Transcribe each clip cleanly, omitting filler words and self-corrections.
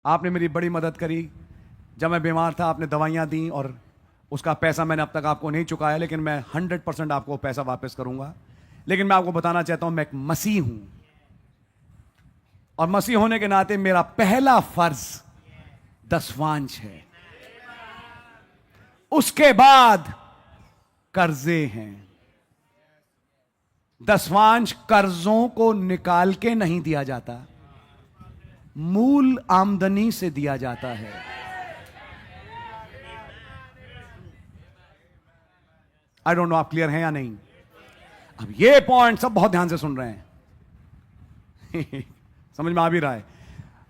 आपने मेरी बड़ी मदद करी। जब मैं बीमार था आपने दवाइयाँ दी और उसका पैसा मैंने अब तक आपको नहीं चुकाया, लेकिन मैं 100% आपको पैसा वापस करूंगा। लेकिन मैं आपको बताना चाहता हूं मैं एक मसीह हूं, और मसीह होने के नाते मेरा पहला फर्ज दसवांश है, उसके बाद कर्जे हैं। दसवांश कर्जों को निकाल के नहीं दिया जाता, मूल आमदनी से दिया जाता है। आई डोंट नो आप क्लियर हैं या नहीं। अब ये पॉइंट सब बहुत ध्यान से सुन रहे हैं समझ में आ भी रहा है।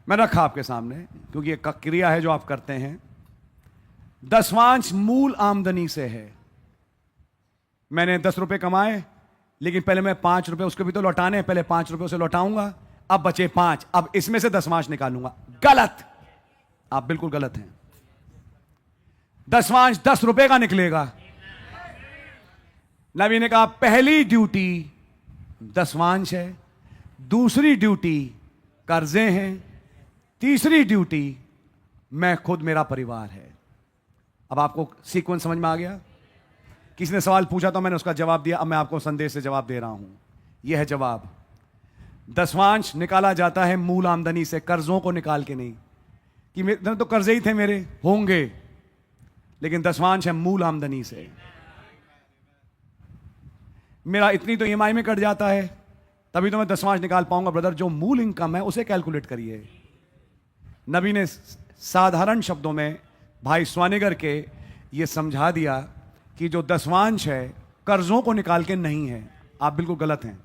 मैं रखा आपके सामने क्योंकि एक क्रिया है जो आप करते हैं। दसवांश मूल आमदनी से है। मैंने 10 रुपए कमाए, लेकिन पहले मैं 5 रुपए उसको भी तो लौटाने, पहले 5 रुपए उसे लौटाऊंगा, अब बचे 5, अब इसमें से दसवांश निकालूंगा। गलत, आप बिल्कुल गलत हैं। दसवांश 10 रुपए का निकलेगा। नबी ने कहा पहली ड्यूटी दसवांश है, दूसरी ड्यूटी कर्जे हैं, तीसरी ड्यूटी मैं खुद मेरा परिवार है। अब आपको सीक्वेंस समझ में आ गया। किसी ने सवाल पूछा तो मैंने उसका जवाब दिया, अब मैं आपको संदेश से जवाब दे रहा हूं। यह है जवाब। दसवांश निकाला जाता है मूल आमदनी से, कर्जों को निकाल के नहीं कि मेरे तो कर्जे ही थे मेरे होंगे, लेकिन दसवांश है मूल आमदनी से। मेरा इतनी तो ईएमआई में कट जाता है, तभी तो मैं दसवांश निकाल पाऊंगा। ब्रदर, जो मूल इनकम है उसे कैलकुलेट करिए। नबी ने साधारण शब्दों में भाई स्वानिगर के ये समझा दिया कि जो दसवांश है कर्जों को निकाल के नहीं है। आप बिल्कुल गलत हैं।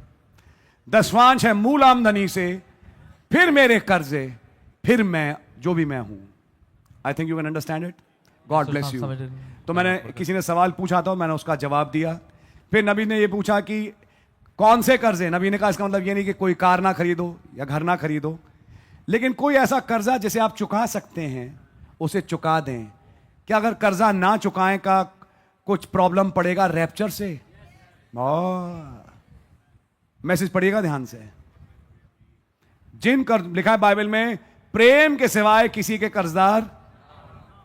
दसवांश है मूल आमदनी से, फिर मेरे कर्जे, फिर मैं जो भी मैं हूं। I think you can understand it. God bless you. तो मैंने किसी ने सवाल पूछा था, मैंने उसका जवाब दिया। फिर नबी ने यह पूछा कि कौन से कर्जे। नबी ने कहा इसका मतलब यह नहीं कि कोई कार ना खरीदो या घर ना खरीदो, लेकिन कोई ऐसा कर्जा जिसे आप चुका सकते हैं उसे चुका दें। क्या अगर कर्जा ना चुकाएं का कुछ प्रॉब्लम पड़ेगा रैप्चर से? मैसेज पढ़िएगा ध्यान से। जिन कर्ज लिखा है बाइबल में, प्रेम के सिवाय किसी के कर्जदार,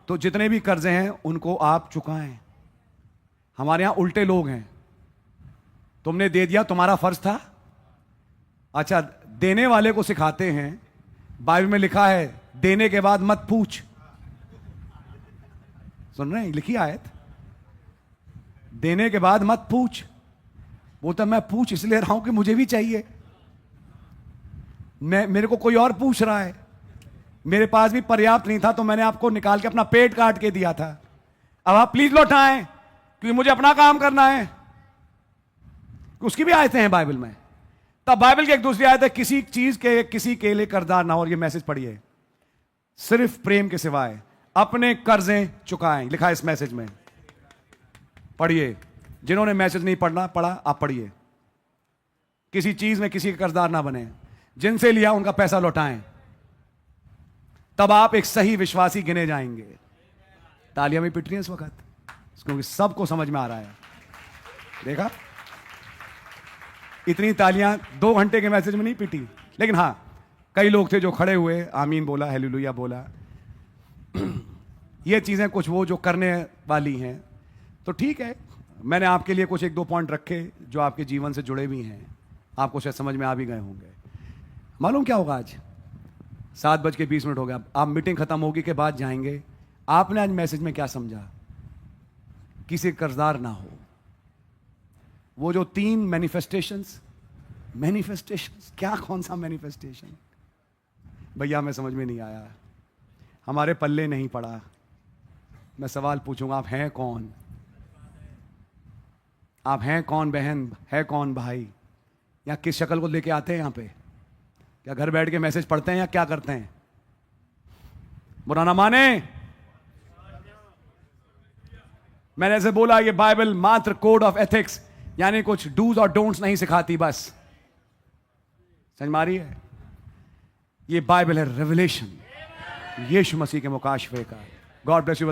तो जितने भी कर्जे हैं उनको आप चुकाएं। हमारे यहां उल्टे लोग हैं। तुमने दे दिया, तुम्हारा फर्ज था। अच्छा, देने वाले को सिखाते हैं। बाइबल में लिखा है देने के बाद मत पूछ। सुन रहे हैं? लिखी आयत, देने के बाद मत पूछ। बोलता मैं पूछ इसलिए रहा हूं कि मुझे भी चाहिए। मेरे को कोई और पूछ रहा है। मेरे पास भी पर्याप्त नहीं था तो मैंने आपको निकाल के अपना पेट काट के दिया था। अब आप प्लीज लौटाएं क्योंकि मुझे अपना काम करना है। उसकी भी आयतें हैं बाइबल में। तब बाइबल की एक दूसरी आयत है, किसी चीज के किसी के लिए कर्जदार ना हो। और ये मैसेज पढ़िए, सिर्फ प्रेम के सिवाय अपने कर्जे चुकाएं। लिखा है इस मैसेज में, पढ़िए। जिन्होंने मैसेज नहीं पढ़ा आप पढ़िए। किसी चीज में किसी के कर्जदार ना बने। जिनसे लिया उनका पैसा लौटाएं, तब आप एक सही विश्वासी गिने जाएंगे। तालियां भी पिट रही हैं इस वक्त, क्योंकि सबको समझ में आ रहा है। देखा, इतनी तालियां 2 घंटे के मैसेज में नहीं पिटी। लेकिन हां, कई लोग थे जो खड़े हुए, आमीन बोला, हालेलुया बोला। ये चीजें कुछ वो जो करने वाली हैं, तो ठीक है। मैंने आपके लिए कुछ 1-2 पॉइंट रखे जो आपके जीवन से जुड़े भी हैं। आपको शायद समझ में आ भी गए होंगे। मालूम क्या होगा? आज 7:20 हो गया। आप मीटिंग खत्म होगी के बाद जाएंगे। आपने आज मैसेज में क्या समझा? किसी कर्जदार ना हो। वो जो 3 मैनिफेस्टेशंस क्या, कौन सा मैनिफेस्टेशन भैया हमें समझ में नहीं आया, हमारे पल्ले नहीं पड़ा। मैं सवाल पूछूंगा, आप हैं कौन? आप हैं कौन बहन, है कौन भाई? या किस शक्ल को लेके आते हैं यहां पे? क्या घर बैठ के मैसेज पढ़ते हैं या क्या करते हैं? बुरा ना माने, मैंने ऐसे बोला ये बाइबल मात्र कोड ऑफ एथिक्स, यानी कुछ डूज और डोंट्स नहीं सिखाती बस। समझ में आ रही है? ये बाइबल है रेवलेशन, यीशु मसीह के मुकाशफे का। God bless you.